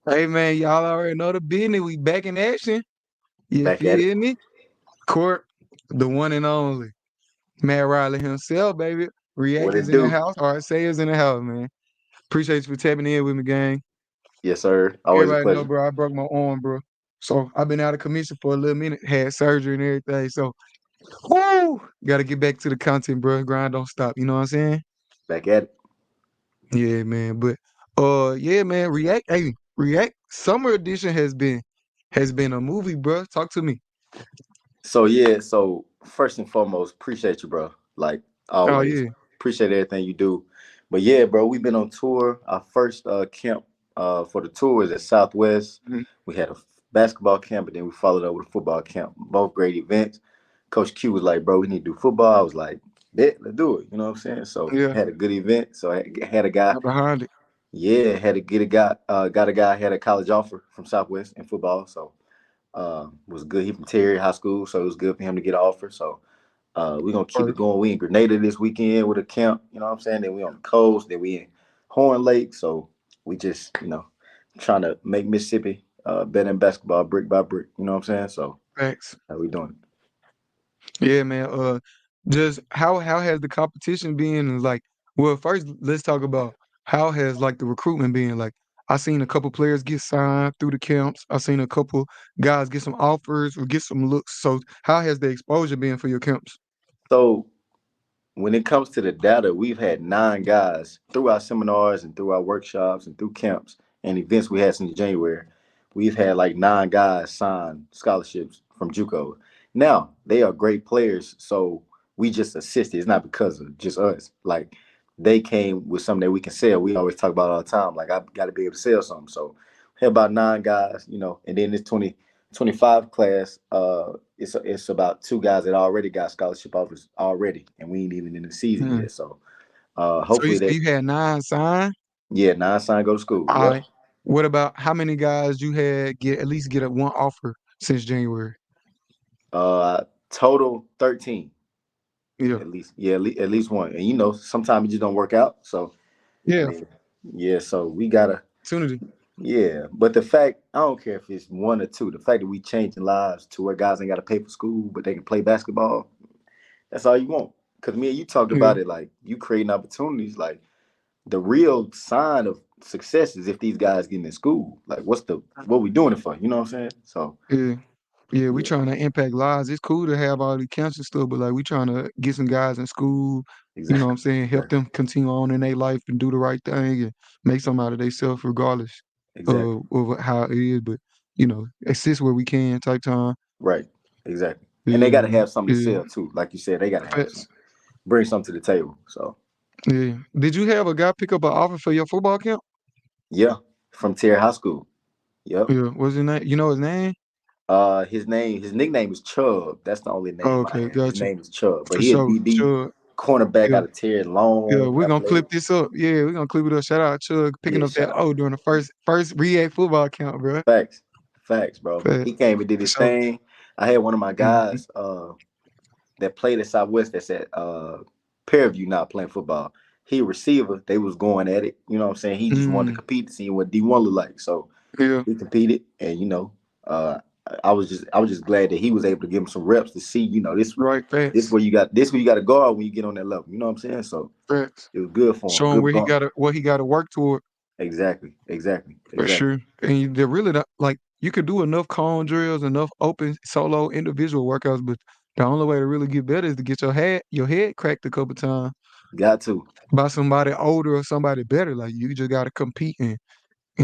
Hey man, y'all already know the business. We back in action. You Back at it. feel me? Court, the one and only. Matt Riley himself, baby. What Reactors it in the do? house. All right, sayers in the house, man. Appreciate you for tapping in with me, gang. Yes, sir. Always a Everybody know, pleasure. bro, I broke my arm, bro. So I've been out of commission for a little minute, had surgery and everything. So, whoo, got to get back to the content, bro. Grind don't stop. You know what I'm saying? Back at it. Yeah, man. But yeah, man. React. Summer edition has been a movie, bro. Talk to me. So first and foremost, appreciate you, bro. Like Oh always. yeah. Appreciate everything you do. But yeah, bro, we've been on tour. Our first camp for the tour was at Southwest. Mhm. We had a basketball camp, and then we followed up with a football camp. Both great events. Coach Q was like, bro, we need to do football. I was like, bet, let's do it. You know what I'm saying? So Yeah. had a good event. So I had a guy. Got behind it. Yeah, had to get a guy. Got a guy had a college offer from Southwest in football. So was good. He from Terry High School, so it was good for him to get an offer. So we're gonna keep it First. going. We in Grenada this weekend with a camp, you know what I'm saying? Then we on the coast, then we in Horn Lake. So we just, trying to make Mississippi better in basketball brick by brick, you know what I'm saying? So Facts. how we doing? Yeah, man. Just how has the competition been? And like, well, first let's talk about how has like the recruitment been. Like, I seen a couple players get signed through the camps. I seen a couple guys get some offers or get some looks. So how has the exposure been for your camps? So when it comes to the data, we've had 9 guys through our seminars and through our workshops and through camps and events we had since January. We've had like 9 guys sign scholarships from JUCO. Now they are great players, so we just assisted. It's not because of just us. Like they came with something that we can sell. We always talk about all the time. Like I got to be able to sell something. So we had about 9 guys, and then this 2025 class, it's about 2 guys that already got scholarship offers already, and we ain't even in the season Mm. yet. So So you hopefully say that, you had 9 signed? yeah, 9 sign go to school. All Yep. right. What about how many guys you had get at least get a one offer since January? Total 13 Yeah. at least. Yeah, at least one. And sometimes it just don't work out. So I Yeah. mean, yeah. So we gotta, Opportunity. yeah. But the fact, I don't care if it's one or two. The fact that we changing lives to where guys ain't got to pay for school, but they can play basketball. That's all you want. Cause me and you talked Yeah. about it, like you creating opportunities, like the real sign of success is if these guys getting in school. Like, what we doing it for? You know what I'm saying? So, Yeah. Yeah, we yeah, trying to impact lives. It's cool to have all the cancer stuff, but like we trying to get some guys in school, you know what exactly, I'm saying? Help exactly, them continue on in their life and do the right thing and make something out of themselves regardless exactly. of how it is. But, assist where we can type time. Right, exactly. And they Yeah, got to man. have something to Yeah. sell too. Like you said, they got to have Facts. something, bring something to the table. So, Yeah. Did you have a guy pick up an offer for your football camp? yeah, from Terry High School. Yep. Yeah. What's his name? You know his name? His nickname is Chubb. That's the only Oh, name I okay, have. His gotcha. name is Chubb, but For he a sure. DB Sure. cornerback Yeah. out of Terry, Yeah, long, we're gonna athletic. clip this up. Yeah, we're gonna clip it up. Shout out Chug picking Yeah, up that shout out. O during the first React football count, bro. Facts. Facts, bro. For, He came and did for his sure. thing. I had one of my Mhm. guys that played at Southwest that's at Fairview now playing football. He a receiver. They was going at it. You know what I'm saying? He just wanted to Mm, compete to see what D1 look like. So yeah, he competed, and uh, I was just glad that he was able to give him some reps to see, right. this Facts. where you got this where you got to guard when you get on that level. You know what I'm saying? So Facts. it was good for him. Show him Good where he bump. got to what he got to work toward Exactly. Exactly. for Exactly. sure. And they're really not like you could do enough cone drills, enough open solo individual workouts, but the only way to really get better is to get your head cracked a couple times Got to. by somebody older or somebody better. Like you just got to compete and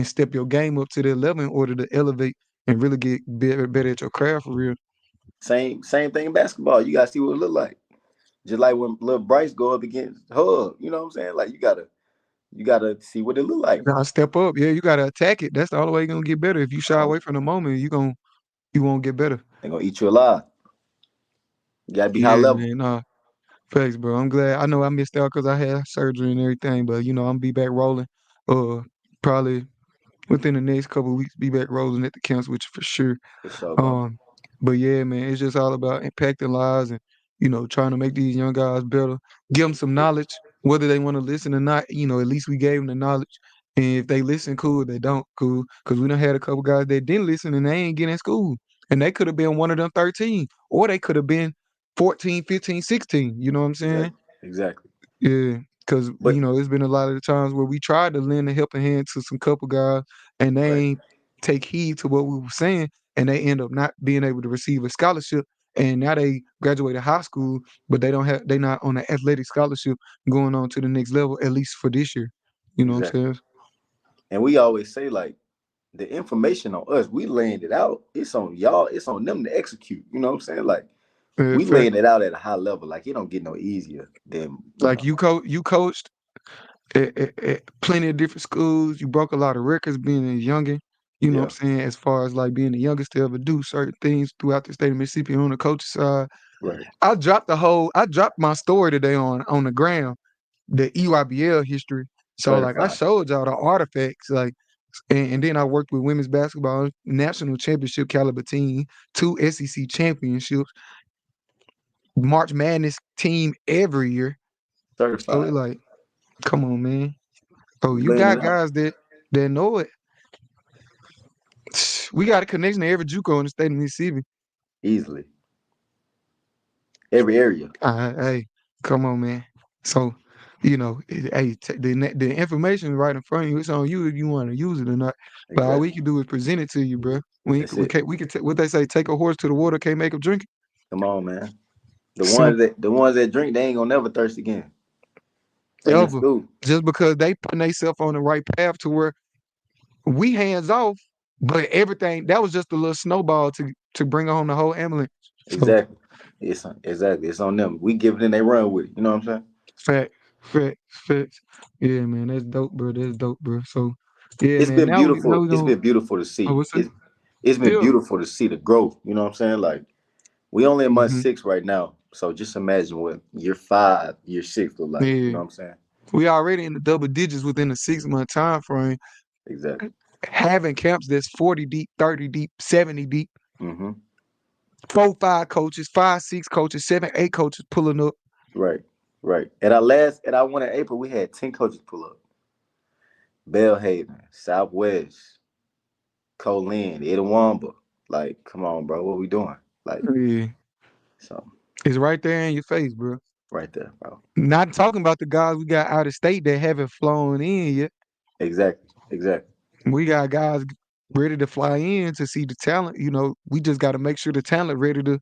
step your game up to their level in order to elevate and really get better at your craft for real. Same thing in basketball. You gotta see what it look like. Just like when little Bryce go up against Hub, you know what I'm saying? Like you gotta see what it look You like. gotta step up. Yeah, you gotta attack it. That's the only way you're gonna get better. If you shy Um, away from the moment, you won't get better. they gonna eat you alive. You gotta be high Yeah, level. man. Nah, thanks, bro. I'm glad. I know I missed out because I had surgery and everything, but I'm be back rolling. Uh, Probably within the next couple of weeks, be back rolling at the camps with you for sure. For sure, bro. Um, but yeah, man, it's just all about impacting lives and trying to make these young guys better. Give them some knowledge, whether they want to listen or not. At least we gave them the knowledge, And if they listen, cool. If they don't, cool. Because we done had a couple guys that didn't listen and they ain't getting in school. And they could have been one of them 13. Or they could have been 14, 15, 16. You know what I'm saying? Exactly. Exactly. Yeah. Because, But it's been a lot of the times where we tried to lend a helping hand to some couple guys and they right. ain't take heed to what we were saying. And they end up not being able to receive a scholarship. And now they graduated high school, but they not on an athletic scholarship going on to the next level, at least for this year. You know what I'm Exactly. saying? And we always say like the information on us, we laying it out. It's on y'all. It's on them to execute. You know what I'm saying? Like we Fact. laying it out at a high level. Like it don't get no easier than Like you coached at plenty of different schools. You broke a lot of records being a youngin. You know what yeah. I'm saying? As far as like being the youngest to ever do certain things throughout the state of Mississippi on the coach's side. Right. I dropped my story today on the ground, the EYBL history. So like I Certified. showed y'all the artifacts, like and then I worked with women's basketball national championship caliber team, 2 SEC championships, March Madness team every year. So it Certified. like, come on, man. Oh, We you laying it got out guys that know it. We got a connection to every JUCO in the state of Mississippi. easily. Every area. Hey, come on, man. So, hey, the information is right in front of you. It's on you if you want to use it or not. But all we Exactly. can do is present it to you, bro. That's it. We can what they say, take a horse to the water, can't make him drink it. Come on, man. Simple, The ones that drink, they ain't gonna never thirst again. They in ever. school. Just because they putting themselves on the right path to where we hands off, but everything that was just a little snowball to bring on the whole ambulance. So Exactly. It's on them. We give it and they run with it. You know what I'm saying? fact, fact. Yeah, man, that's dope, bro. That's dope, bro. So yeah, It's man. been Now beautiful. we It's gonna been beautiful to see. what's it? It's been Yeah. beautiful to see the growth. You know what I'm saying? Like we only in month hmm 6 right now. So just imagine what year 5, year 6 look like. You Yeah. know what I'm saying? We already in the double digits within a 6 month time frame. Exactly. Having camps that's 40 deep, 30 deep, 70 deep, Mm-hmm. 4, 5 coaches, 5, 6 coaches, 7, 8 coaches pulling up. Right. Right. At our one in April, we had 10 coaches pull up. Bellhaven, Southwest, Colin, Itawamba. Like, come on, bro. What we doing? Like, Yeah. so It's right there in your face, bro. right there, bro. Not talking about the guys we got out of state that haven't flown in yet. Exactly. Exactly. We got guys ready to fly in to see the talent. We just got to make sure the talent ready to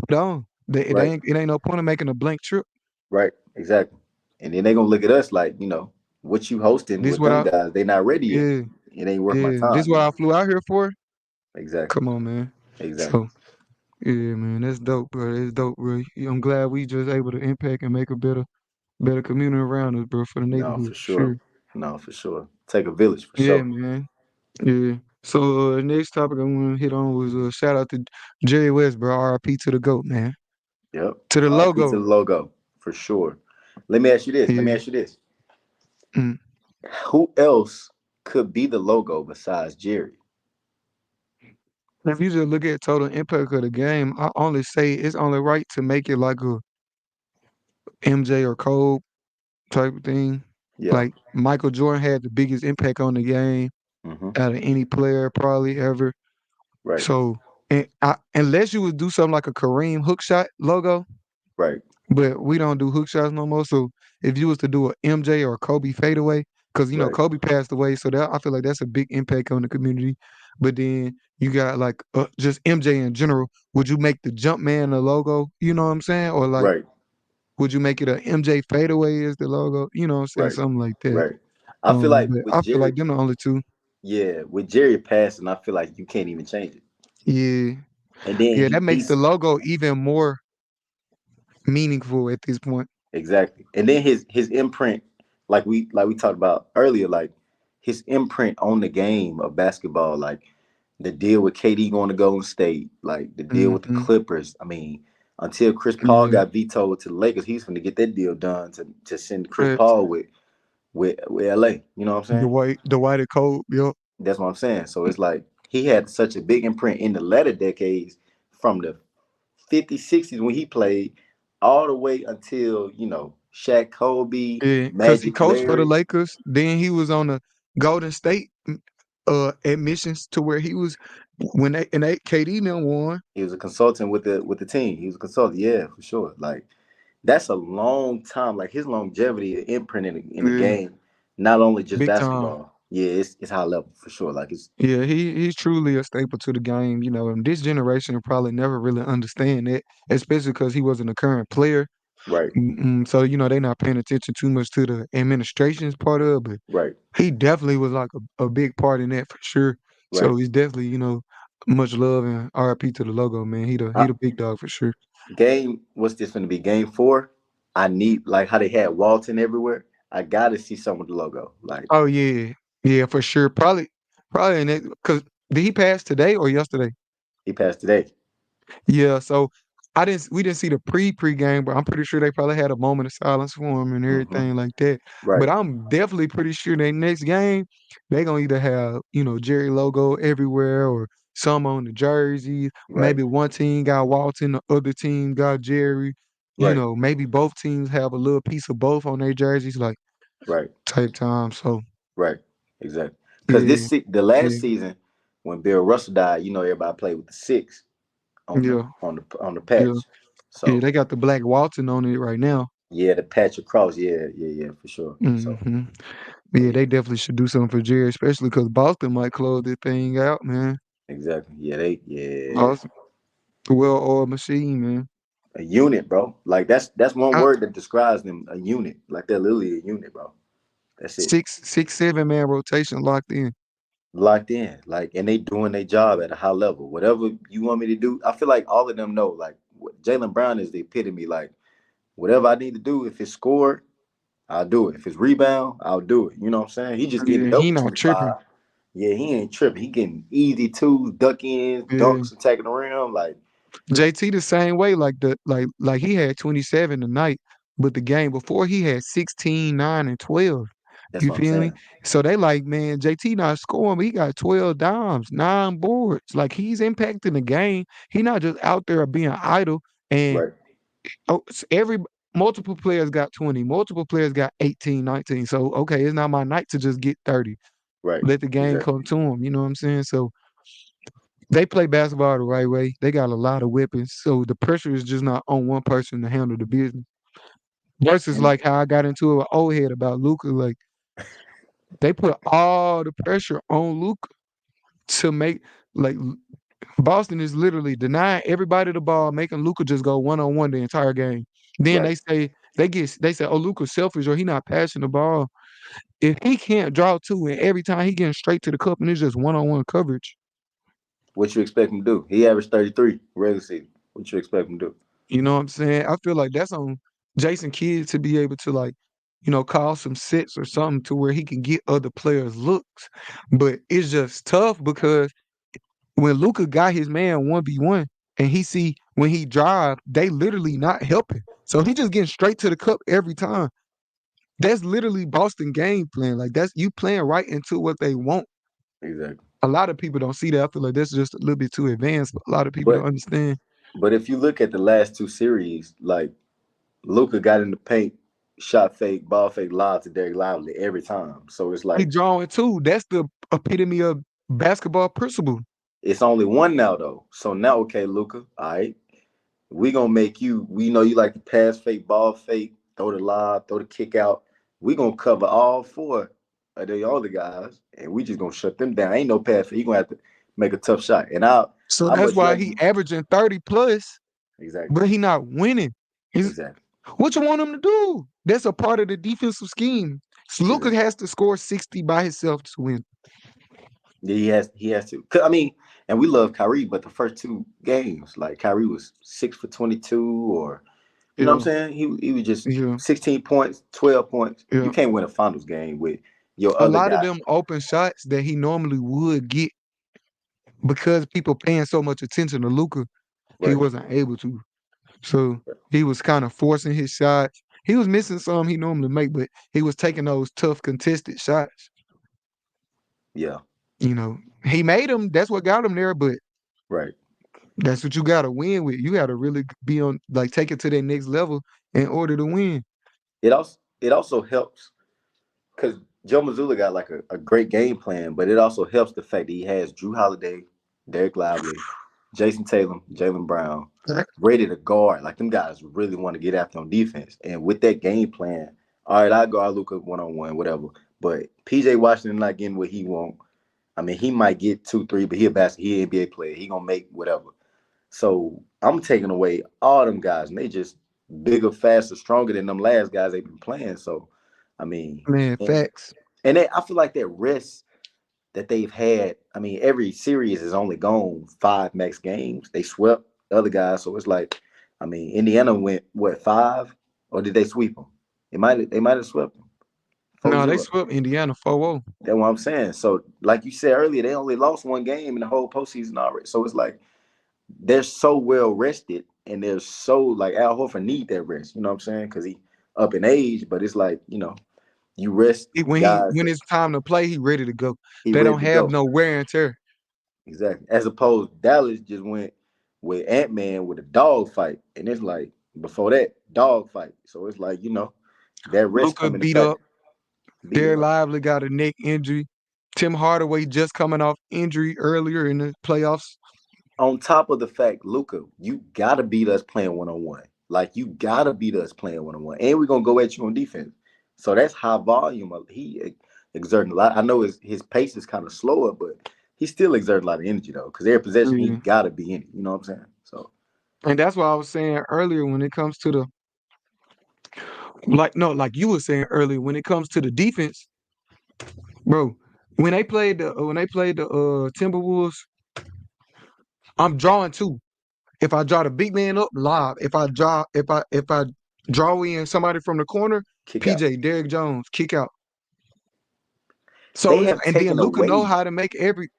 put on. Right. It ain't no point of making a blank trip. Right. Exactly. And then they gonna look at us like, what you hosting This with what them I guys, they not ready yet. yeah It ain't worth my yeah. This time, what I flew out here for. Exactly. Come on, man. Exactly. So yeah, man, that's dope, bro. That's dope, bro. I'm glad we just able to impact and make a better community around us, bro, for the No, neighborhood for for sure. sure. No, for sure. Take a village for Yeah, sure. man. Yeah. So next topic I want to hit on was shout out to Jerry West, bro. R.I.P. to the GOAT, man. Yep. To the RP to logo. the logo. For sure. Let me ask you this. Let me Yeah. ask you this. Mm. Who else could be the logo besides Jerry? If you just look at total impact of the game, I only say it's only right to make it like a MJ or Cole type of thing. Yeah. Like Michael Jordan had the biggest impact on the game Mm-hmm. out of any player probably ever. Right. So, unless you would do something like a Kareem hook shot logo, Right. but we don't do hook shots no more. So, if you was to do a MJ or a Kobe fadeaway, because Right. Kobe passed away, so that I feel like that's a big impact on the community. But then you got like just MJ in general. Would you make the jump man the logo? You know what I'm saying? Or like, Right. would you make it a MJ fadeaway as the logo? You know what I'm saying? Right. Something like that. Right. I feel like But with I feel Jerry, like them the only two. yeah, with Jerry passing, I feel like you can't even change it. Yeah, And then yeah, that makes the he's logo even more meaningful at this point. exactly. And then his imprint, like we talked about earlier, like his imprint on the game of basketball, like the deal with KD going to Golden State, like the deal with the Hmm. Clippers. I mean, until Chris Paul Yeah, got vetoed to the Lakers, he's going to get that deal done to send Chris facts. Paul with LA. You know what I'm saying? The white and cold. Yup. That's what I'm saying. So it's like he had such a big imprint in the latter decades from the 50s, 60s when he played all the way until, Shaq, Kobe, Yeah, cause he Magic, coached for the Larry. Lakers. Then he was on the Golden State admissions to where he was when they KD then won. He was a consultant with the team. He was a consultant, yeah, for sure. Like that's a long time. Like his longevity, the imprint in the Yeah, game, not only just big time. basketball. Yeah, it's high level for sure. Like it's Yeah, he's truly a staple to the game, and this generation will probably never really understand it, especially because he wasn't a current player. right, So, they're not paying attention too much to the administration's part of it, but right, he definitely was like a big part in that for sure. right. So he's definitely, much love and RIP to the logo, man. He I, the big dog for sure. game. What's this going to be? Game four. I need like how they had Walton everywhere. I got to see some of the logo. Like Oh yeah, yeah, for sure. Probably in it because did he pass today or yesterday? he passed today. Yeah, so we didn't see the pre-game, but I'm pretty sure they probably had a moment of silence for him and Hmm. everything like that. Right, But I'm definitely pretty sure they next game they gonna either have Jerry logo everywhere or some on the jerseys. right, Maybe one team got Walton, the other team got Jerry. right, Maybe both teams have a little piece of both on their jerseys, like right. type time. So Right. Exactly. Because yeah, the last yeah, season when Bill Russell died, everybody played with the six on the yeah, yeah, patch. yeah. So They got the black Walton on it right now. yeah, the patch across. Yeah, yeah, yeah, for sure. So hmm but Yeah, yeah, they definitely should do something for Jerry, especially because Boston might close this thing out, man. exactly. Yeah, yeah, Boston, well-oiled machine, man. a unit, bro. Like that's one I, word that describes them. A unit. Like they're literally a unit, bro. That's it. six, 7 man rotation locked in. Locked in. Like and they doing their job at a high level. Whatever you want me to do, I feel like all of them know. Like Jalen Brown is the epitome. Like whatever I need to do, if it's scored, I'll do it. If it's rebound, I'll do it. You know what I'm saying? He just getting Yeah, it he over not tripping. 25. Yeah, he ain't tripping. He getting easy twos, duck ins, Yeah, dunks, attacking the rim. Like, JT the same way. Like he had 27 tonight, but the game before he had 16, 9, and 12. that's You what I'm feel me? saying. So they like, man, JT not scoring, but he got 12 dimes, 9 boards. Like he's impacting the game. He not just out there being idle. And Right, every multiple players got 20, multiple players got 18, 19. So okay, it's not my night to just get 30. right. Let the game Exactly. come to them. You know what I'm saying? So they play basketball the right way. They got a lot of weapons. So the pressure is just not on one person to handle the business. Versus And like how I got into it with old head about Luca. Like they put all the pressure on Luca to make like Boston is literally denying everybody the ball, making Luca just go 1-on-1 the entire game. Then right, they say, oh, Luca's selfish or he not passing the ball. If he can't draw two and every time he getting straight to the cup and it's just 1-on-1 coverage, what you expect him to do? He averaged 33 regular season. What you expect him to do? you know what I'm saying? I feel like that's on Jason Kidd to be able to like, call some sets or something to where he can get other players looks. But it's just tough because when Luca got his man 1v1 and he see when he drive, they literally not helping. So he just getting straight to the cup every time. That's literally Boston game plan. Like that's you playing right into what they want. Exactly. A lot of people don't see that. I feel like that's just a little bit too advanced, but a lot of people don't But understand. but if you look at the last two series, like Luca got in the paint, shot fake, ball fake, live to Derek Lively every time. So it's He like drawing too. That's the epitome of basketball principle. it's only one now though. So now, okay, Luca, all right, we gonna make you. We know you like to pass fake, ball fake, throw the lob, throw the kick out. We gonna cover all four of the other guys, and we just gonna shut them down. Ain't no pass fake. You gonna have to make a tough shot. And So I that's much why rather he you. averaging 30 plus, Exactly, but he not winning. He's exactly, what you want him to do? That's a part of the defensive scheme. So Luka exactly. has to score 60 by himself to win. Yeah, he has to. 'Cause, I mean, and we love Kyrie, but the first two games, like Kyrie was 6 for 22, or you know what I'm Yeah, saying? He was just yeah, 16 points, 12 points. You yeah. can't win a finals game with your A other lot of guy. them open shots that he normally would get because people paying so much attention to Luka, he Right. wasn't able to. So he was kind of forcing his shots. He was missing some he normally make, but he was taking those tough contested shots. Yeah. He made them. That's what got him there. But Right. that's what you got to win with. You got to really be on, like, take it to that next level in order to win. It also helps because Joe Mazzulla got like a great game plan, but it also helps the fact that he has Drew Holiday, Derek Lively, Jason Tatum, Jalen Brown, ready to guard. Like them guys really want to get after on defense. And with that game plan, all right, I guard Luka 1-on-1, whatever. But PJ Washington not getting what he want. I mean, he might get 2, 3, but he an NBA player. He gonna make whatever. So I'm taking away all them guys, and they just bigger, faster, stronger than them last guys they've been playing. So, I mean, Man, facts. I feel like that rest that they've had. I mean, every series is only gone 5 max games. They swept the other guys, so it's like, I mean, Indiana went what 5, or did they sweep them? They might have swept them four No, they zero. swept Indiana 4-0. That's what I'm saying. So, like you said earlier, they only lost one game in the whole postseason already. So it's like they're so well rested, and they're so like Al Horford need that rest. You know what I'm saying? Because he up in age, but it's like you rest guys When that it's time to play, he ready to go. he They ready don't to have go. no wear and tear. Exactly. As opposed, Dallas just went with Ant Man with a dog fight, and it's like before that dog fight. So it's like that rest Luka come into beat factor. up. Beat Derek up. Lively got a neck injury. Tim Hardaway just coming off injury earlier in the playoffs. On top of the fact, Luca, you gotta beat us playing 1-on-1. Like you gotta beat us playing 1-on-1, and we're gonna go at you on defense. So that's high volume. He exerting a lot. I know his pace is kind of slower, but he still exerting a lot of energy though. Because every possession, he Yeah. gotta be in it. You know what I'm saying? So And that's what I was saying earlier when it comes to the like no, like you were saying earlier when it comes to the defense, bro. When they played the Timberwolves, I'm drawing two. If I draw the big man up live, if I draw in somebody from the corner, kick out. PJ Derrick Jones kick out. So They it's have and then taken away Luka know how exactly to make every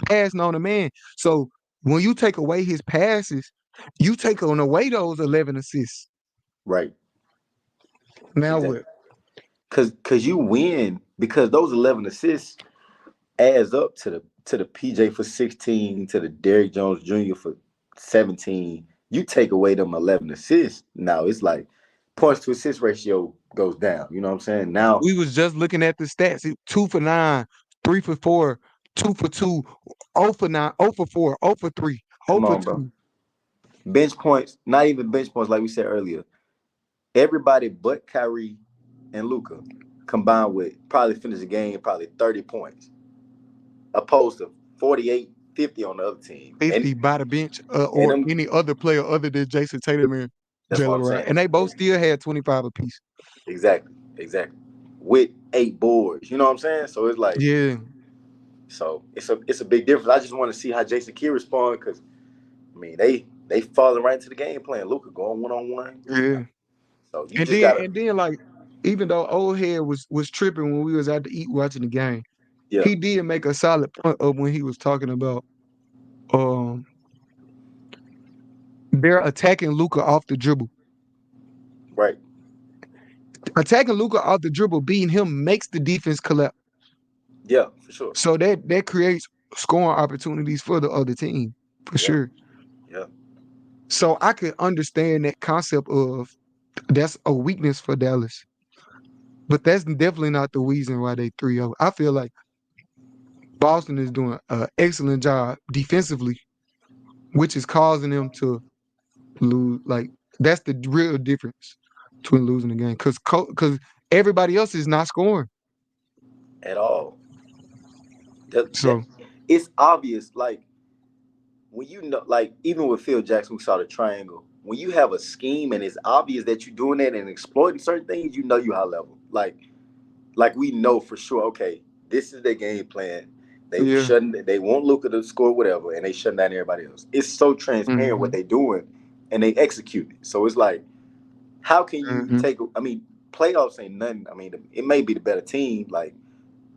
pass known to man. So when you take away his passes, you take on away those 11 assists. right. Now Exactly. what? Cause you win because those 11 assists adds up to the PJ for 16, to the Derrick Jones Jr. for 17. You take away them 11 assists, now it's like points to assist ratio goes down. You know what I'm saying? Now, We was just looking at the stats. 2 for 9, 3 for 4, 2 for 2, 0 for 9, 0 for 4, 0 for 3, 0 come for on, bro. 2. Bench points, not even bench points, like we said earlier. Everybody but Kyrie and Luca combined with probably finish the game probably 30 points, opposed to 48, 50 on the other team. 50 by the bench And or them, any other player other than Jason Tatum and that's what Jalen I'm Brown. saying. And they both still had 25 apiece. Exactly, exactly. With 8 boards, you know what I'm saying? So it's like, Yeah, it's a big difference. I just want to see how Jason Kidd respond because I mean they falling right into the game plan. Luca going 1-on-1, yeah. so you just gotta And then like even though old head was tripping when we was out to eat watching the game, yeah, he did make a solid point of when he was talking about um they're attacking Luca off the dribble. right, Attacking Luca off the dribble, beating him makes the defense collapse. yeah, for sure, So that creates scoring opportunities for the other team for yeah, sure. yeah, So I could understand that concept of that's a weakness for Dallas, but that's definitely not the reason why they 3-0. I feel like Boston is doing an excellent job defensively, which is causing them to lose. Like that's the real difference between losing the game because everybody else is not scoring. at all. That So it's obvious. Like when like even with Phil Jackson, we saw the triangle. When you have a scheme and it's obvious that you're doing that and exploiting certain things, you high level. Like we know for sure. Okay, this is their game plan. yeah, They want Luka to score whatever, and they shutting down everybody else. It's so transparent what hmm they doing, and they execute it. So it's like, how can you hmm take? I mean, playoffs ain't nothing. I mean, it may be the better team, like,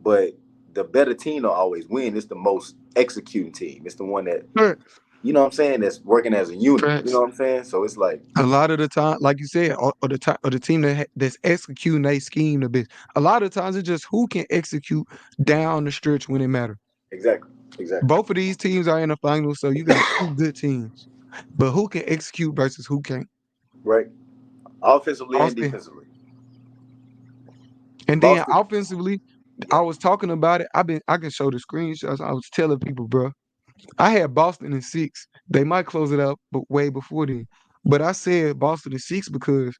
but the better team don't always win. It's the most executing team. It's the one that what I'm saying, that's working as a unit. You know facts. what I'm saying? So it's like, A lot of the time, like you said, or the team that's executing they scheme the best. A lot of times it's just who can execute down the stretch when it matters. exactly, exactly, Both of these teams are in the finals, so you got two good teams. But who can execute versus who can't? right. Offensively and Austin, defensively. And then Boston. offensively, Yeah. I was talking about it. I can show the screenshots. I was telling people, bro. I had Boston in 6. They might close it out, but way before then. But I said Boston in 6 because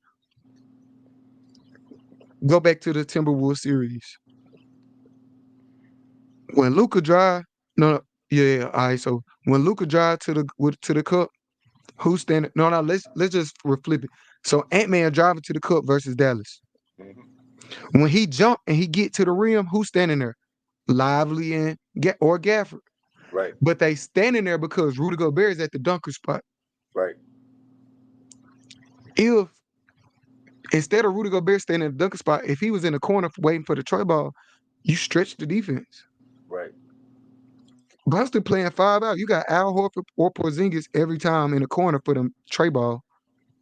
go back to the Timberwolves series. When Luca drive, no, no, yeah, all right. So when Luca drive to the cup, who's standing? No, no, let's just flip it. So Ant-Man driving to the cup versus Dallas. Hmm. When he jump and he get to the rim, who's standing there? Lively and or Gafford. Right. But they standing there because Rudy Gobert is at the dunker spot. Right. If instead of Rudy Gobert standing at the dunker spot, if he was in the corner waiting for the tray ball, you stretch the defense. Right. Boston playing 5 out. You got Al Horford or Porzingis every time in the corner for them tray ball.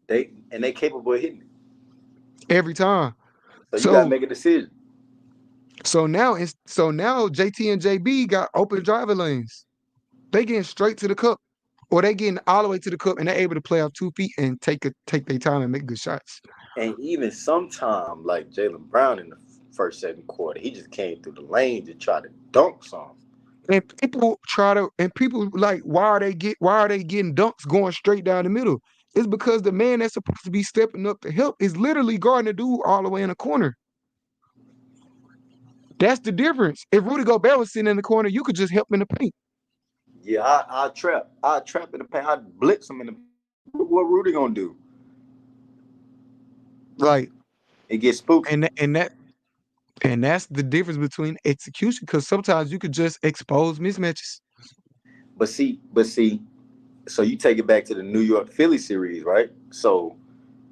They capable of hitting it. Every time. So you gotta So make a decision. so now JT and JB got open driver lanes. They getting straight to the cup. Or they getting all the way to the cup and they're able to play off 2 feet and take their time and make good shots. And even sometime like Jalen Brown in the first, second quarter, he just came through the lane to try to dunk some. And people like why are they getting dunks going straight down the middle? It's because the man that's supposed to be stepping up to help is literally guarding the dude all the way in the corner. That's the difference. If Rudy Gobert was sitting in the corner, you could just help in the paint. Yeah, I trap in the paint, I blitz him in the paint. What Rudy gonna do? Like It gets spooky. and and that and that's the difference between execution because sometimes you could just expose mismatches. But see, so you take it back to the New York Philly series, right? So,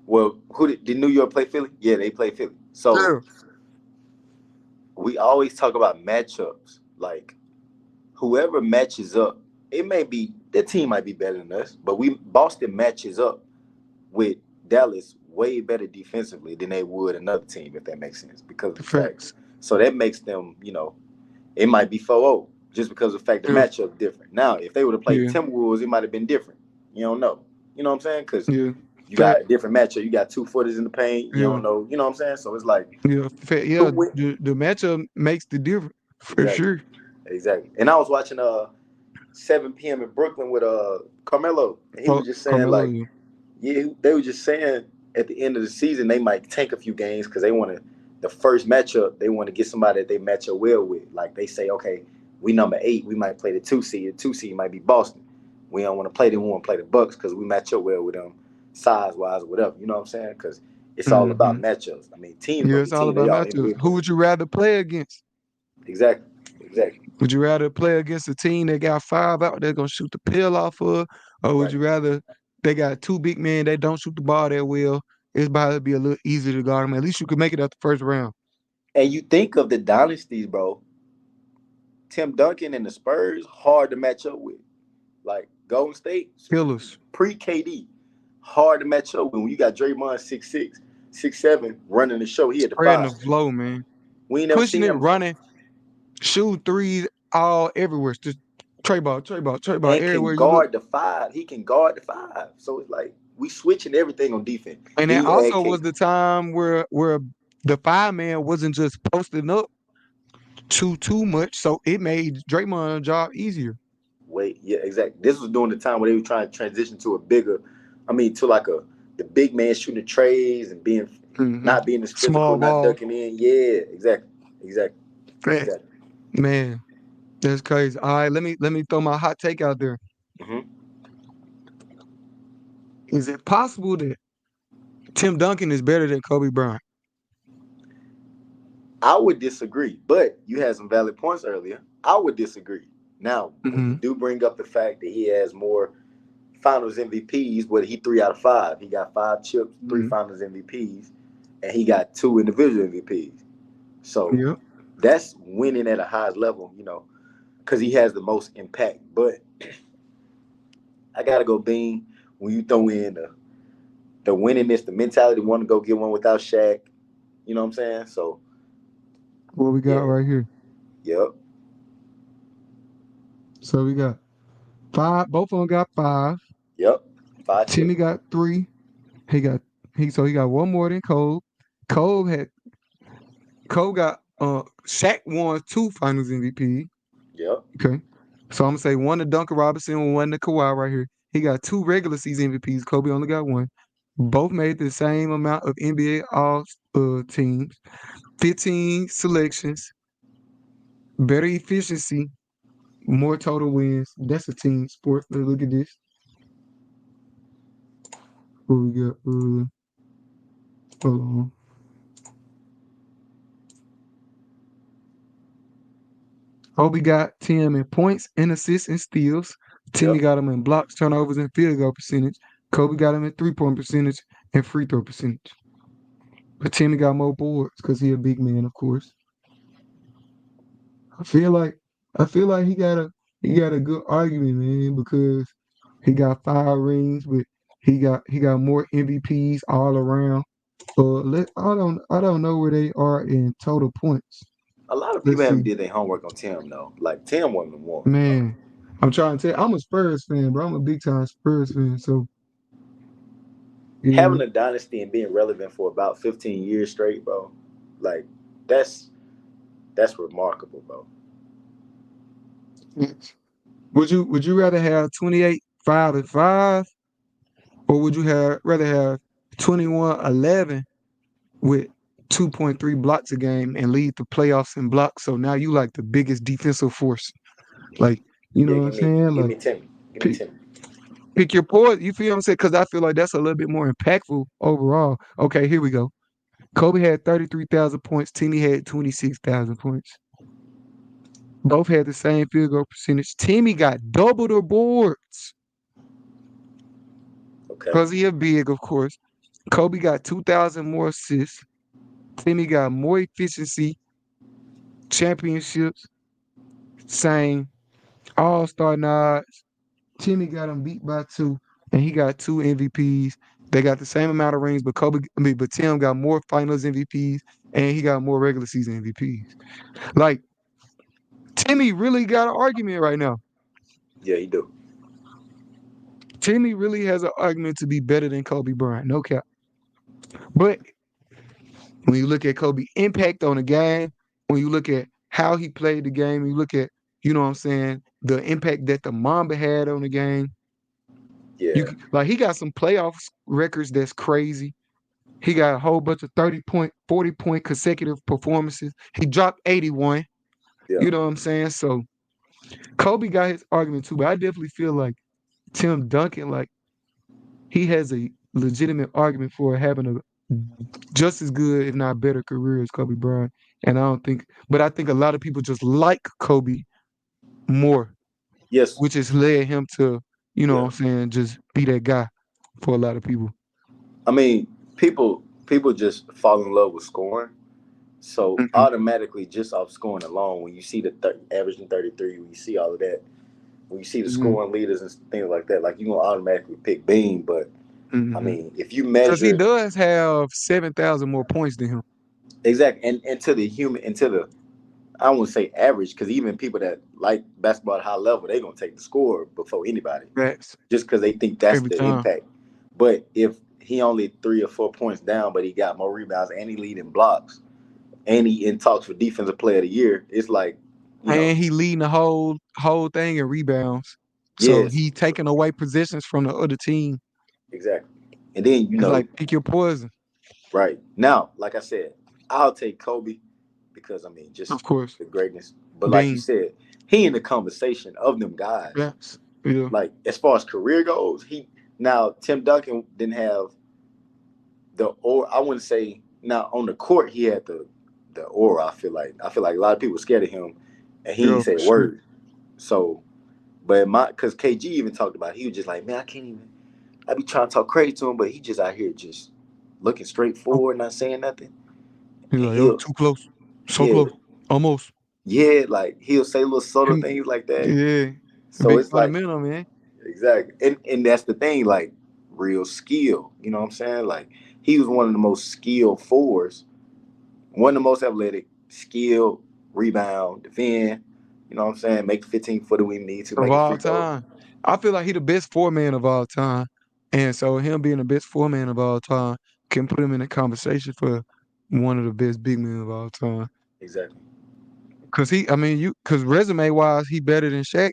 well, who did New York play Philly? Yeah, they play Philly. So Yeah, we always talk about matchups. Like whoever matches up, it may be their team might be better than us, but we Boston matches up with Dallas way better defensively than they would another team, if that makes sense, because of the the fact. facts. So that makes them, it might be 4-0 just because of the fact the Yeah, matchup different. Now, if they would have played yeah, Timberwolves, it might have been different. You don't know. You know what I'm saying? Because yeah. you got Fact. a different matchup. You got 2 footers in the paint. You Yeah, don't know. You know what I'm saying? So it's like yeah, fact. who Yeah. win? The matchup makes the difference for Exactly. sure. Exactly. And I was watching 7 p.m. in Brooklyn with Carmelo, and he was just saying Carmelo, like, yeah. yeah, they were just saying at the end of the season they might tank a few games because they want to the first matchup they want to get somebody that they match up well with. Like they say, okay, we number 8, we might play the 2 seed. The 2 seed might be Boston. We don't want to play them. We want to play the Bucks because we match up well with them, size wise or whatever. You know what I'm saying? Because it's all Hmm. about matchups. I mean, teams Yeah, gonna be it's all teams. They about all matchups. NBA Who players. would you rather play against? Exactly. Exactly. Would you rather play against a team that got 5 out they're gonna shoot the pill off of, or would Right. you rather they got 2 big men they don't shoot the ball that well? It's about to be a little easier to guard them. At least you could make it out the first round. And you think of the dynasties, bro. Tim Duncan and the Spurs hard to match up with. Like Golden State, Killers pre KD, hard to match up with. When you got Draymond 6'6", 6'7", running the show, he had the spreading five. the flow, man, We ain't never pushing seen it, that before. running, shoot threes all everywhere. Just tray ball, tray ball, tray ball And can everywhere you look. guard the five. He can guard the five. So it's like we switching everything on defense. And Then that you add also K. was the time where the 5 man wasn't just posting up too much, so it made Draymond's job easier. Wait, yeah, exactly. This was during the time where they were trying to transition to a bigger, I mean, to like the big man shooting the trays and being Hmm. not being as physical, Small not ball. ducking in. Yeah, exactly, exactly, Man, exactly. man, that's crazy. All right, let me throw my hot take out there. Hmm. Is it possible that Tim Duncan is better than Kobe Bryant? I would disagree, but you had some valid points earlier. I would disagree. Now, when you Hmm. do bring up the fact that he has more Finals MVPs, but he 3 out of 5. He got 5 chips, three Hmm. Finals MVPs, and he got 2 individual MVPs. So Yep. that's winning at a high level, because he has the most impact. But I gotta go Bean when you throw in the winningness, the mentality, want to go get one without Shaq. You know what I'm saying? So What we got yeah, right here? yep, So we got five. Both of them got 5. yep. 5 chips. Timmy got 3. He got he got one more than Cole. Cole had Kobe got Shaq won 2 Finals MVP. Yep. Okay, so I'm gonna say one to Duncan Robinson, one to Kawhi right here. He got 2 regular season MVPs. Kobe only got one. Both made the same amount of NBA All teams. 15 selections, better efficiency, more total wins. That's a team sport. Let's look at this. What we got? Hold on. Kobe got Tim in points and assists and steals. Timmy Yep. got him in blocks, turnovers, and field goal percentage. Kobe got him in 3-point percentage and free throw percentage. But Timmy got more boards because he a big man, of course. I feel like I feel like he got a good argument, man, because he got 5 rings, but he got more MVPs all around. I don't know where they are in total points. A lot of people Let's haven't see. did their homework on Tim though. Like Tim wasn't the one. Man, I'm trying to tell you, I'm a Spurs fan, bro. I'm a big time Spurs fan. So yeah. Having a dynasty and being relevant for about 15 years straight, bro. Like that's that's remarkable, bro. Would you rather have 28 5 and 5, or would you rather have 21-11 with 2.3 blocks a game and lead the playoffs in blocks? So now you like the biggest defensive force. Like, you know Yeah, what I'm saying? give Like me Timmy. Give me pick, Timmy. pick your poison. You feel what I'm saying? Because I feel like that's a little bit more impactful overall. Okay, here we go. Kobe had 33,000 points. Timmy had 26,000 points. Both had the same field goal percentage. Timmy got double the boards Okay. because he a big, of course. Kobe got 2,000 more assists. Timmy got more efficiency, championships, same all-star nods. Timmy got him beat by 2, and he got 2 MVPs. They got the same amount of rings, but Tim got more Finals MVPs, and he got more regular season MVPs. Like Timmy really got an argument right now. Yeah, he do. Timmy really has an argument to be better than Kobe Bryant, no cap. But when you look at Kobe impact on the game, when you look at how he played the game, you look at, you know what I'm saying, the impact that the Mamba had on the game. Yeah. Like he got some playoffs records that's crazy. He got a whole bunch of 30-point, 40-point consecutive performances. He dropped 81. Yeah. You know what I'm saying? So Kobe got his argument too, but I definitely feel like Tim Duncan, like he has a legitimate argument for having a just as good, if not better, career as Kobe Bryant. And but I think a lot of people just like Kobe more, Yes. which has led him to, you know what Yeah. I'm saying, just be that guy for a lot of people. I mean, people just fall in love with scoring. So Hmm. automatically, just off scoring alone, when you see the averaging 33, when you see all of that, when you see the Hmm. scoring leaders and things like that, like you gonna automatically pick Bean. But I Hmm. mean, if you Because he measure does have 7,000 more points than him. exactly, and to the human, and to the I won't say average, because even people that like basketball at high level, they gonna take the score before anybody, That's just because they think that's every the time. impact. But if he only 3 or 4 points down, but he got more rebounds and he leading blocks, and he in talks for defensive player of the year, it's like, you know, And he leading the whole thing in rebounds. So yes, he so, taking away positions from the other team. exactly. And then It's like pick your poison, right now, like I said, I'll take Kobe because I mean, of just course. the greatness. But like you Bean. said, he in the conversation of them guys. Yes. Yeah. Like as far as career goes, he now Tim Duncan didn't have or I wouldn't say now on the court he had the aura. I feel like a lot of people scared of him, and he Yeah, ain't say for a sure. word. So, but my because KG even talked about it, he was just like, man, I can't even. I be trying to talk crazy to him, but he just out here just looking straight Oh, forward, not saying nothing, he's and like, yo, he'll too close. So yeah close. Almost. yeah like he'll say little subtle Him, things like that. yeah. So Big it's like fundamental, man. exactly, and that's the thing, like real skill. You know what I'm saying? Like he was one of the most skilled fours, one of the most athletic, skilled, rebound, defend. You know what I'm saying? Make 15 footer when he needs to, Of make a all free throw. time. I feel like he the best four man of all time. And so him being the best four man of all time can put him in a conversation for one of the best big men of all time. Exactly. Cause resume wise, he better than Shaq.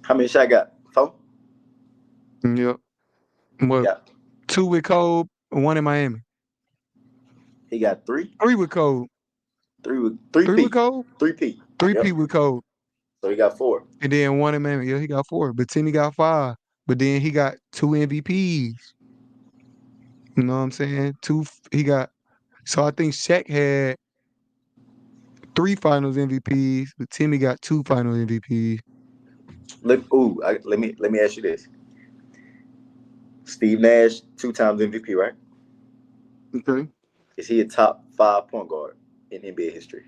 How many shot got? 4? Yep. What, Got 2 with Cole, 1 in Miami. he got 3? 3 with Cole. 3 with 3 3 with P. Cole? 3 P. 3 Yep. P with Cole. So he got 4. And then 1 in Miami. Yeah, he got 4. But Timmy got 5. But then he got 2 MVPs. You know what I'm saying? He got so I think Shaq had 3 finals MVPs, but Timmy got 2 final MVPs. Let me ask you this. Steve Nash 2 times MVP, right? Okay. Is he a top 5 point guard in NBA history?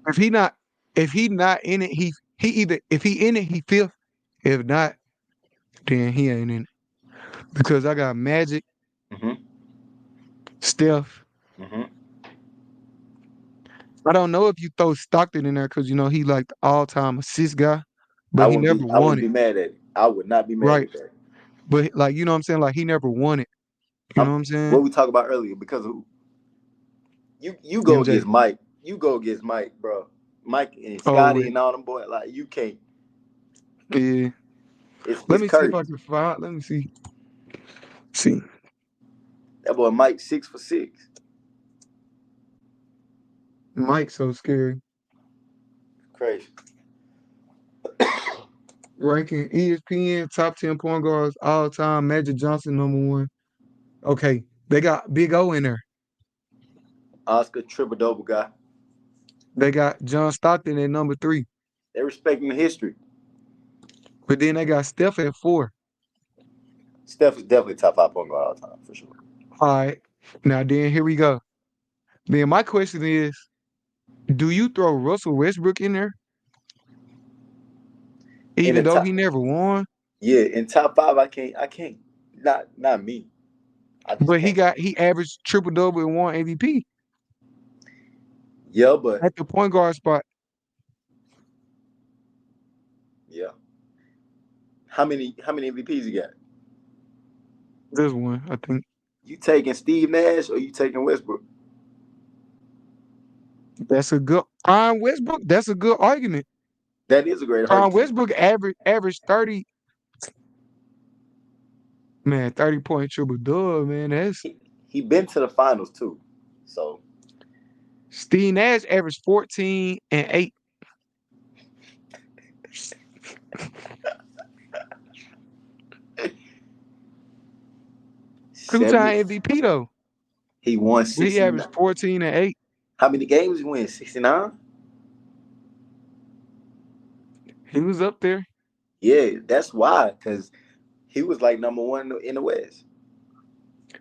If he not if he not in it, he either if he in it, he fifth. If not, then he ain't in it. Because I got Magic, Mm-hmm. Steph. Mm-hmm. I don't know if you throw Stockton in there because he like the all-time assist guy, I but he wouldn't never be. I won wouldn't it. be mad at it. I would not be mad Right. at that. But like you know what I'm saying? Like he never won it. You know I'm what I'm saying? what we talked about earlier because of who you go MJ. against Mike. You go against Mike, bro. Mike and Oh Scotty wait. and all them boys. Like you can't. Yeah. Let It's me see if I courteous. can find. Let me see. See. That boy Mike 6 for 6. Mike's so scary. Crazy. Ranking ESPN top 10 point guards all time. Magic Johnson #1. Okay. They got Big O in there. Oscar triple double guy. They got John Stockton at #3. They respecting the history. But then they got Steph at 4. Steph is definitely top 5 point guard all time for sure. All right. Now then here we go. Then my question is, do you throw Russell Westbrook in there? In the Even though he top, never won? yeah, in top 5, I can't. Not me. I just But can't. he averaged triple double and won MVP Yeah, but at the point guard spot. yeah. How many MVPs you got? This one, I think. You taking Steve Nash or you taking Westbrook? That's a good Prime Westbrook. That's a good argument. That is a great Prime argument. Westbrook averaged 30, man, 30-point triple double, man. That's He been to the finals too. So Steve Nash averaged 14 and 8. 70 Two-time MVP though. he won But he 69. averaged 14 and 8. How many games he win? 69? He was up there. Yeah, that's why. Because he was like number one in the West.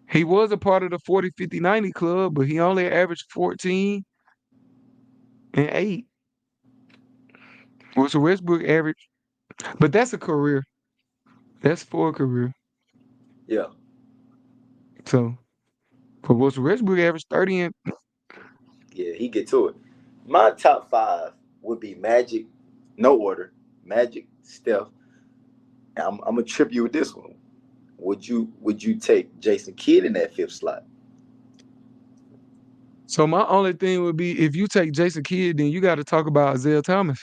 He was a part of the 40, 50, 90 club, but he only averaged 14 and 8. Russell Westbrook average. But that's a career. That's for a career. Yeah. So, but Russell Westbrook averaged 30 and Yeah, he get to it. My top 5 would be Magic, no order. Magic, Steph. I'm gonna trip you with this one. Would you take Jason Kidd in that 5th slot? so my only thing would be if you take Jason Kidd, then you got to talk about Isaiah Thomas.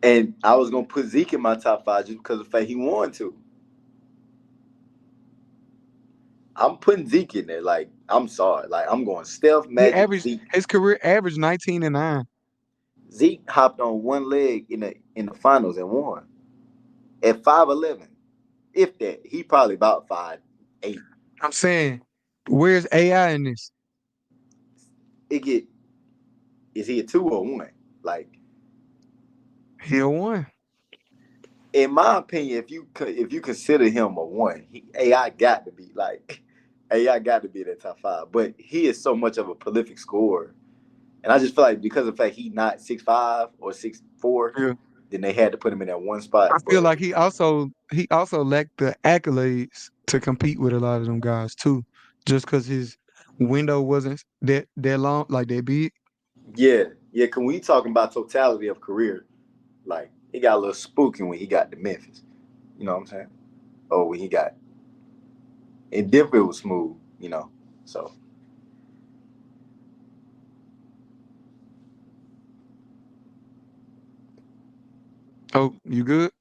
And I was gonna put Zeke in my top 5 just because of the fact he won to. I'm putting Zeke in there. Like, I'm sorry. Like, I'm going Steph, He Magic, averaged Zeke. his career average 19 and 9. Zeke hopped on one leg in the finals and won at 5'11". If that, he probably about 5'8". I'm saying, where's AI in this? It get is he a 2 or 1? Like, He a 1. in my opinion, if you consider him a 1, AI got to be like AI got to be in that top 5. But he is so much of a prolific scorer, and I just feel like because of the fact he not 6'5" or 6'4", Yeah. Then they had to put him in that one I spot. feel But like he also lacked the accolades to compete with a lot of them guys too, just because his window wasn't that long, like that big. yeah, yeah. Can we talking about totality of career? Like it got a little spooky when he got to Memphis. You know what I'm saying? Oh, when he got in Denver, it was smooth. You know, so Oh, you good?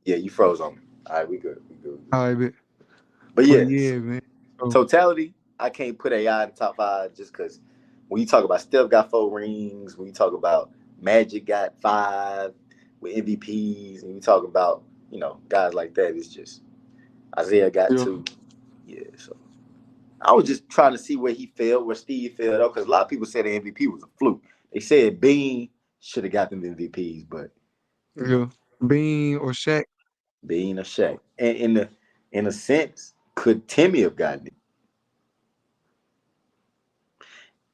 yeah, you froze on me. All right, we good. We good. We good. All right, But but yeah, yeah, man. So totality, I can't put AI in the top five just because when you talk about Steph got 4 rings, when you talk about Magic got 5 with MVPs, and you talk about guys like that, it's just Isaiah got yeah, 2. Yeah, so I was just trying to see where he fell, where Steve fell, though, because a lot of people said the MVP was a fluke. They said Bean should have got them MVPs, but yeah. Bean or Shaq? Bean or Shaq, and in a sense, could Timmy have gotten it?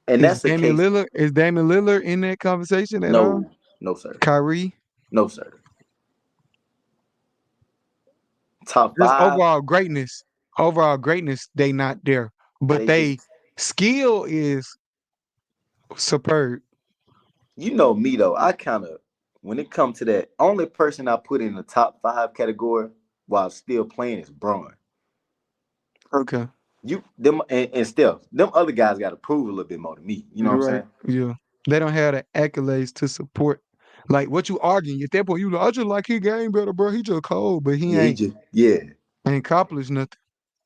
And Is that's the Damian case. Lillard? Is Damian Lillard in that conversation at all? No, no, sir. Kyrie? No, sir. Top Just 5, overall greatness, they not there. But they just, they skill is superb. you know me though. I kind of, when it comes to that, only person I put in the top 5 category while still playing is Braun. Okay. You them and Steph, them other guys got to prove a little bit more to me. You know what I'm You're right. saying? Yeah. They don't have the accolades to support. Like what you arguing at that point, you like, I just like his game better, bro. He just cold, but he Yeah, he ain't just yeah, ain't accomplished nothing.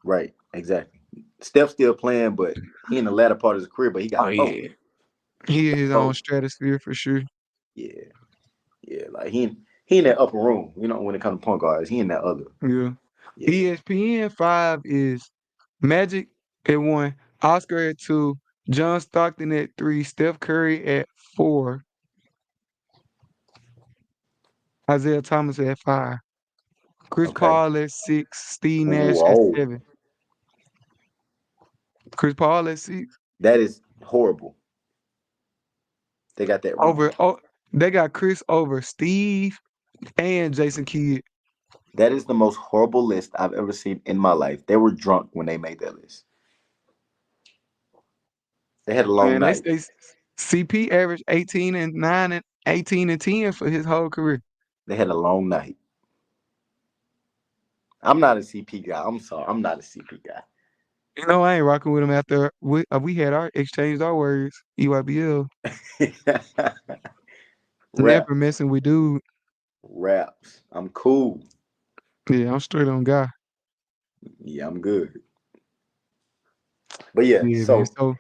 right, exactly. Steph still playing, but he in the latter part of his career, but he Oh got four, yeah. He in his own four. stratosphere for sure. Yeah, yeah, like he in that upper room. When it comes to point guards, he in that other. Yeah. Yeah, ESPN 5 is Magic at 1, Oscar at 2, John Stockton at 3, Steph Curry at 4, Isaiah Thomas at 5, Chris okay. Paul at 6, Steve Nash at Whoa, 7. Chris Paul at 6. that is horrible. They got that wrong. They got Chris over Steve and Jason Kidd. That is the most horrible list I've ever seen in my life. They were drunk when they made that list. They had a long Man, they night. say CP averaged 18 and 9 and 18 and 10 for his whole career. They had a long night. I'm not a CP guy. I'm sorry. I'm not a CP guy. I ain't rocking with him after we had our exchanged our words, EYBL. Never Raps. messing with dude. Raps. I'm cool. Yeah, I'm straight on guy. Yeah, I'm good. But yeah, Yeah, man. so So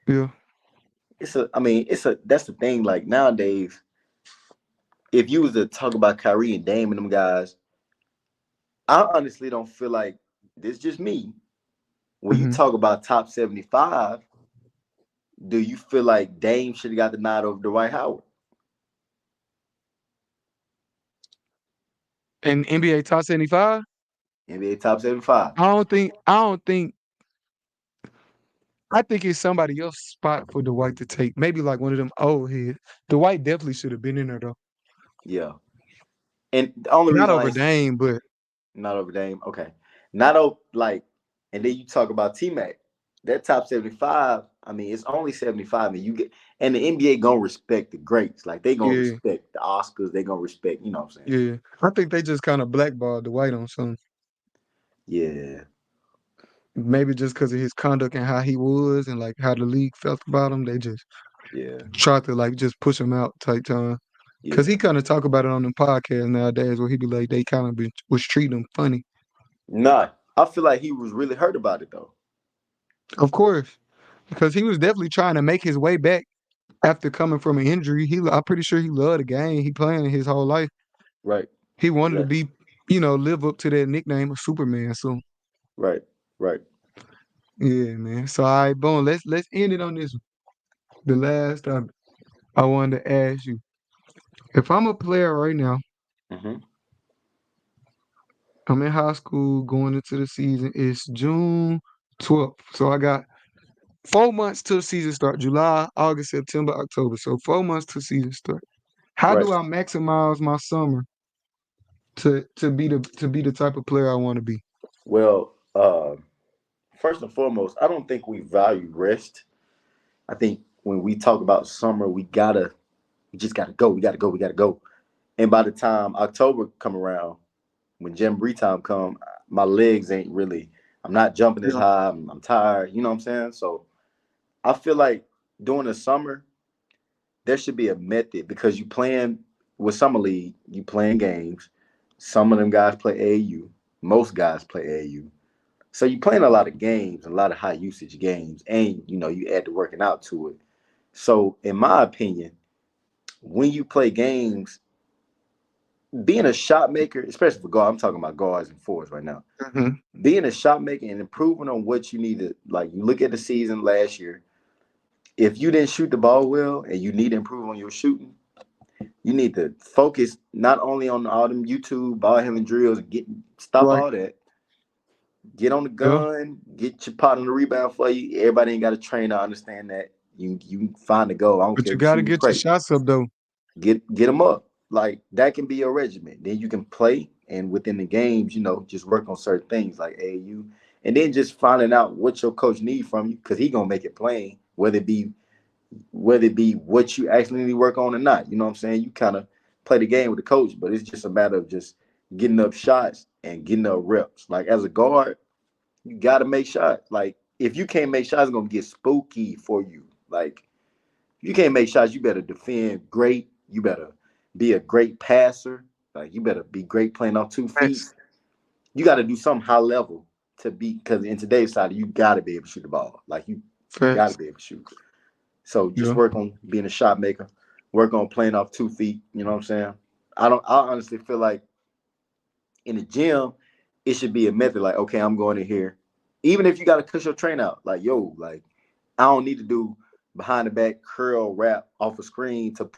yeah. that's the thing. Like nowadays, if you was to talk about Kyrie and Dame and them guys, I honestly don't feel like this is just me. When you hmm talk about top 75, do you feel like Dame should have got the nod over Dwight Howard? And NBA top 75, NBA top 75. I don't think I think it's somebody else's spot for Dwight to take. Maybe like one of them old heads. Dwight definitely should have been in there though. Yeah. And the only Not reason I over ain't Dame, but not over Dame, okay. Not over like, and then you talk about T Mac. That top 75, it's only 75, and the NBA gonna respect the greats. Like they gonna yeah, respect the Oscars, they gonna respect, you know what I'm saying? yeah. I think they just kind of blackballed Dwight on something. Yeah, Maybe just because of his conduct and how he was and like how the league felt about him, they just yeah, tried to like just push him out type time. Cause he yeah. kind of talk about it on the podcast nowadays where he be like they kind of was treating him funny. Nah, I feel like he was really hurt about it though. Of course, because he was definitely trying to make his way back after coming from an injury. I'm pretty sure he loved the game. He playing his whole life. Right. He wanted to Right. be, live up to that nickname of Superman. So Right. Right. yeah, man. So all right, boom. Let's end it on this one. The last topic I wanted to ask you. If I'm a player right now, Mm-hmm. I'm in high school going into the season. It's June 12th. So I got 4 months till season start. July, August, September, October. So 4 months till season start. How Right. do I maximize my summer to be the type of player I want to be? Well, first and foremost, I don't think we value rest. I think when we talk about summer, we just gotta go. We gotta go. We gotta go. And by the time October come around, when Jamboree time come, my legs ain't really. I'm not jumping as Yeah. high. I'm tired. You know what I'm saying? So I feel like during the summer there should be a method because you playing with summer league. You playing games. Some of them guys play AAU. Most guys play AAU. So you playing a lot of games, a lot of high usage games, and you add the working out to it. So in my opinion, when you play games, being a shot maker, especially for guard, I'm talking about guards and fours right now. Hmm. Being a shot maker and improving on what you need to, like, you look at the season last year. If you didn't shoot the ball well and you need to improve on your shooting, you need to focus not only on all them YouTube ball handling drills and stop Right. all that. Get on the Yeah. gun, get your pot on the rebound for you. Everybody ain't got to train to understand that. You find the goal. I don't But care you if you got to shooting get your crate. shots up though. Get them up. Like that can be your regimen. Then you can play and within the games, just work on certain things like AAU. And then just finding out what your coach needs from you, because he gonna make it plain, whether it be what you actually need to work on or not. You know what I'm saying? You kind of play the game with the coach, but it's just a matter of just getting up shots and getting up reps. Like as a guard, you gotta make shots. Like if you can't make shots, it's gonna get spooky for you. Like if you can't make shots, you better defend great. You better be a great passer. Like you better be great playing off 2 feet. Facts. You got to do something high level to be, because in today's side, you got to be able to shoot the ball. Like you got to Facts. be able to shoot. So just Yeah. work on being a shot maker. Work on playing off 2 feet. You know what I'm saying? I don't. I honestly feel like in the gym, it should be a method. Like, okay, I'm going in here. Even if you got to cut your train out, like, yo, like, I don't need to do behind the back curl wrap off a screen to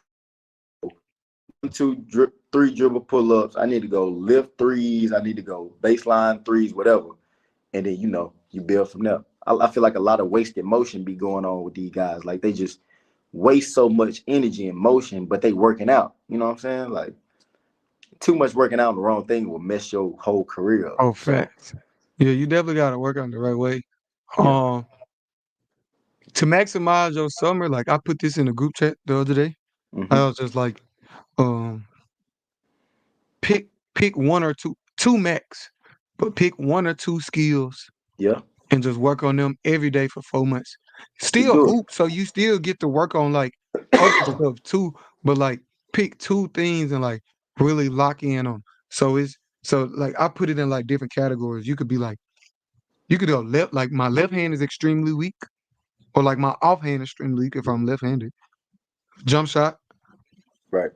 one, two, three dribble pull ups. I need to go lift threes. I need to go baseline threes, whatever. And then, you build from there. I feel like a lot of wasted motion be going on with these guys. Like, they just waste so much energy and motion, but they working out. You know what I'm saying? Like, too much working out on the wrong thing will mess your whole career up. Oh, So, facts. Yeah, you definitely got to work on it the right way. yeah. Um, to maximize your summer, like I put this in a group chat the other day. I Hmm. was just like, um, pick pick one or two max, but pick one or two skills Yeah. and just work on them every day for 4 months. Keep Still doing hoop, so you still get to work on like other it. stuff too, but like pick two things and like really lock in on. So it's so like I put it in like different categories. You could be like you could go left, like my left hand is extremely weak, or like my offhand is extremely weak if I'm left-handed. Jump shot, Right.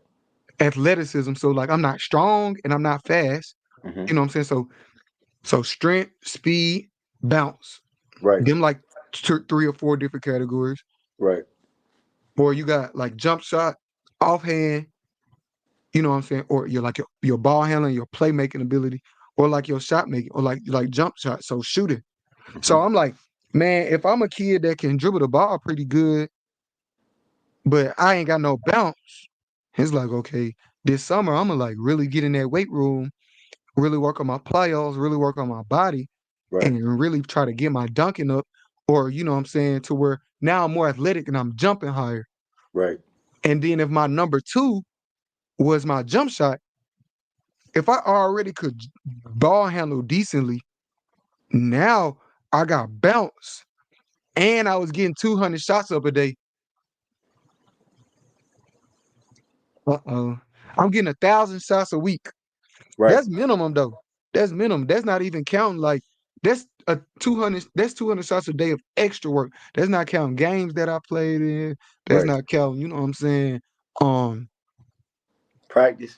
athleticism. So like I'm not strong and I'm not fast. Hmm. You know what I'm saying? So strength, speed, bounce. Right. Them like three or four different categories. Right. Or you got like jump shot, offhand, you know what I'm saying? Or you're like your ball handling, your playmaking ability, or like your shot making, or like jump shot. So shooting. Hmm. So I'm like, man, if I'm a kid that can dribble the ball pretty good, but I ain't got no bounce, it's like, okay, this summer I'm gonna like really get in that weight room, really work on my plyos, really work on my body, Right. and really try to get my dunking up, or you know what I'm saying, to where now I'm more athletic and I'm jumping higher. Right. And then if my number two was my jump shot, if I already could ball handle decently, now I got bounce and I was getting 200 shots up a day. Uh-oh. I'm getting 1,000 shots a week. Right. That's minimum though. That's minimum. That's not even counting like that's a 200. That's 200 shots a day of extra work. That's not counting games that I played in. That's Right. not counting. You know what I'm saying? Um, Practice.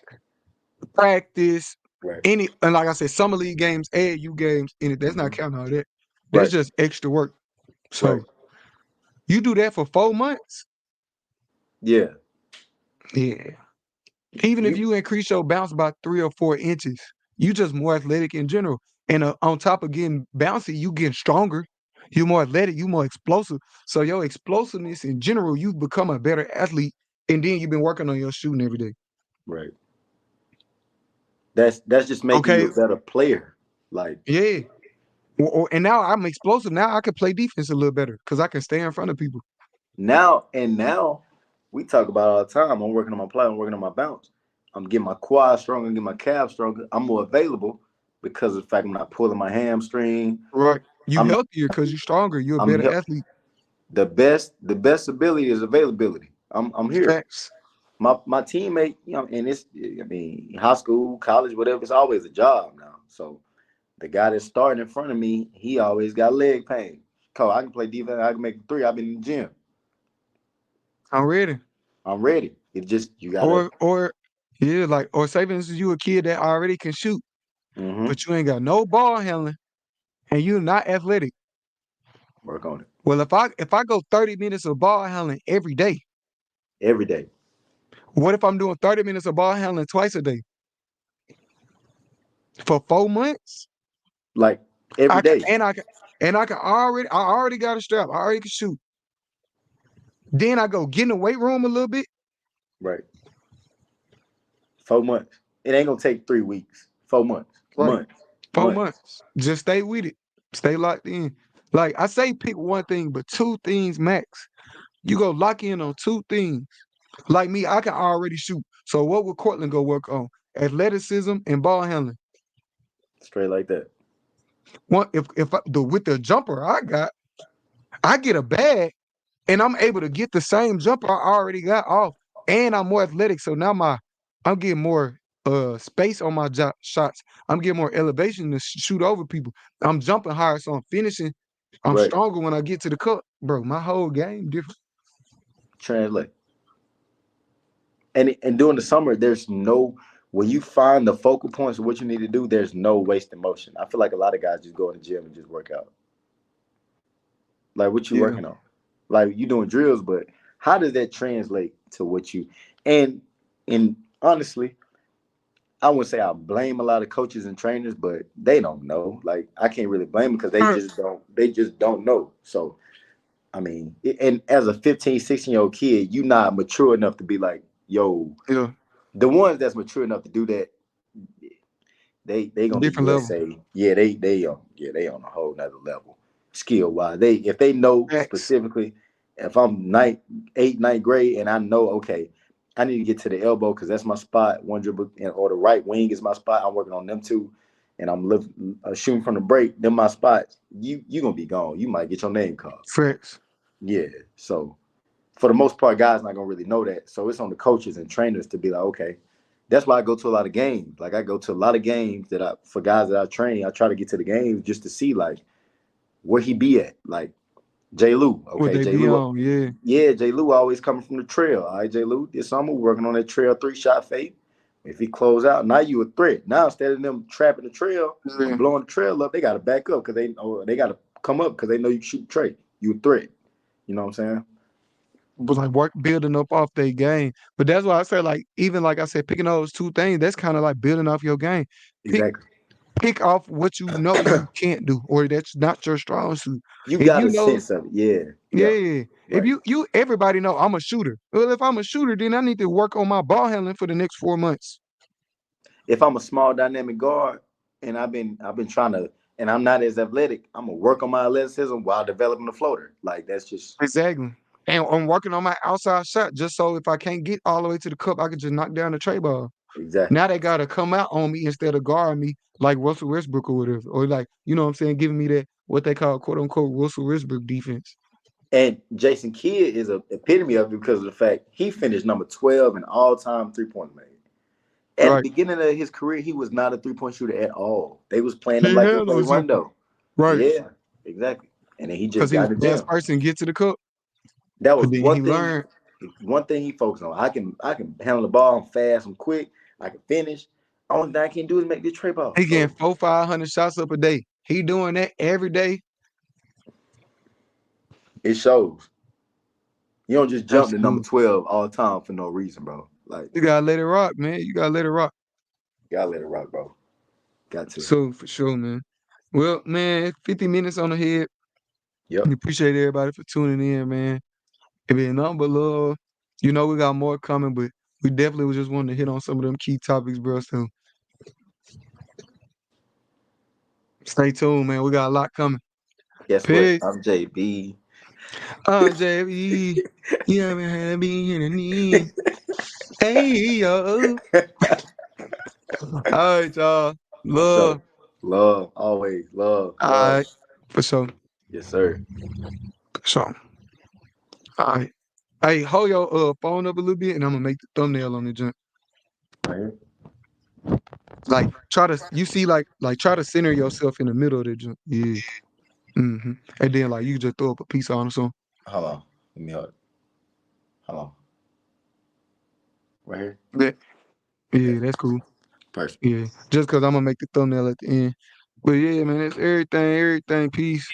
practice, Right. any, and like I said, summer league games, AAU games, and that's not Hmm. counting all that. That's Right. just extra work. Right. So you do that for 4 months, Yeah. yeah. Even if You. you increase your bounce by 3 or 4 inches, you just more athletic in general. And on top of getting bouncy, you getting stronger. You more athletic, you more explosive. So your explosiveness in general, you become a better athlete and then you've been working on your shooting every day. Right. That's just making you Okay, a better player. Like yeah. And now I'm explosive. Now I can play defense a little better because I can stay in front of people. now we talk about all the time. I'm working on my play. I'm working on my bounce. I'm getting my quad stronger, getting my calf stronger. I'm more available because of the fact I'm not pulling my hamstring. Right. You I'm healthier because you're stronger. You're a I'm better help. athlete. The best ability is availability. I'm here. Facts. My teammate, and it's I mean high school, college, whatever. It's always a job now. So the guy that's starting in front of me, he always got leg pain. Cole, I can play defense. I can make three. I've been in the gym. I'm ready. I'm ready. It just you gotta Or yeah, like or say for instance you a kid that already can shoot, hmm but you ain't got no ball handling and you're not athletic. work on it Well, if I go 30 minutes of ball handling every day, every day, what if I'm doing 30 minutes of ball handling twice a day for 4 months? like every I can day. and I can and I already got a strap. I already can shoot. Then I go get in the weight room a little bit. Right, 4 months. It ain't gonna take 3 weeks. 4 months, Right. months, Four months. months. Just stay with it. Stay locked in. Like I say pick one thing, but two things max. You go lock in on two things. Like me, I can already shoot. So what would Cortland go work on? Athleticism and ball handling. Straight like that. One if the with the jumper I get a bag and I'm able to get the same jumper I already got off, and I'm more athletic. So now I'm getting more space on my shots. I'm getting more elevation to shoot over people. I'm jumping higher, so I'm finishing. I'm Right. stronger when I get to the cup, bro. My whole game different. Translate. And during the summer, there's no when you find the focal points of what you need to do. There's no wasted motion. I feel like a lot of guys just go in the gym and just work out. Like what you Yeah. working on? Like you doing drills, but how does that translate to what you and and honestly, I wouldn't say I blame a lot of coaches and trainers, but they don't know. Like I can't really blame them because they just don't know. So I mean, and as a 15, 16-year-old kid, you not mature enough to be like, yo, Yeah. the ones that's mature enough to do that, they gonna be Different level. USA. Yeah, they on a whole nother level skill wise. They if they know X. specifically, if I'm ninth grade and I know okay, I need to get to the elbow because that's my spot. One dribble or the right wing is my spot. I'm working on them too, and I'm shooting from the break. Them my spots. You gonna be gone. You might get your name called. Facts. Yeah. So for the most part, guys not gonna really know that. So it's on the coaches and trainers to be like, okay, that's why I go to a lot of games. Like I go to a lot of games that I for guys that I train. I try to get to the games just to see like where he be at. Like J. Lou, What okay, they J. be Lou, on, yeah. yeah, J. Lou always coming from the trail. All right, J. Lou, this summer we're working on that trail 3-shot fake. If he close out, now you a threat. Now instead of them trapping the trail and Yeah. blowing the trail up, they got to back up because they got to come up because they know you shoot Trey. You a threat. You know what I'm saying? But like work building up off their game. But that's why I say like even like I said, picking those two things, that's kind of like building off your game. Pick Exactly. pick off what you know you can't do or that's not your strong suit. You If got you a know, sense of it. Yeah. Yeah. yeah, if Right. you everybody know I'm a shooter. Well, if I'm a shooter, then I need to work on my ball handling for the next 4 months. If I'm a small dynamic guard and I've been trying to and I'm not as athletic, I'm gonna work on my athleticism while developing the floater. Like that's just Exactly. And I'm working on my outside shot just so if I can't get all the way to the cup, I can just knock down the tray ball. exactly. Now they gotta come out on me instead of guard me like Russell Westbrook or whatever. Or like, you know what I'm saying, giving me that what they call quote unquote Russell Westbrook defense. And Jason Kidd is a epitome of it because of the fact he finished number 12 in all time 3-point made. At the Right. beginning of his career, he was not a 3-point shooter at all. They was playing him He like they had play no jumper. Rondo. Right. Yeah, exactly. And then he Because just he got was in the the last gym. person to get to the cup. That But was then he one thing. learned One thing he focused on. I can handle the ball. I'm fast. I'm quick. I can finish. Only thing I can do is make this trade ball. he getting So 500 shots up a day. He doing that every day. it shows. You don't just jump to number Absolutely. 12 all the time for no reason, bro. Like You gotta let it rock, man. You gotta let it rock. gotta let it rock, bro. Got to. So for sure, man. Well, man, 50 minutes on the head. Yep. We appreciate everybody for tuning in, man. It been nothing but love. You know we got more coming, but we definitely was just wanting to hit on some of them key topics, bro. So stay tuned, man. We got a lot coming. Guess what? Peace. I'm JB. JB. You haven't had me in a knee. Hey, yo. All right, y'all. For sure. Love. Love. Always. Love. All Love. right. For sure. Yes, sir. So, all right. Hey, hold your phone up a little bit, and I'm gonna make the thumbnail on the jump. Right here. Like, you see, try to center yourself in the middle of the jump. Yeah. Mm-hmm. And then, like, you just throw up a piece on or something. Hold on. Let me hold it. Hold on. Right here. Yeah, Yeah. yeah, that's cool. Perfect. Yeah, just because I'm gonna make the thumbnail at the end. But yeah, man, it's everything, peace.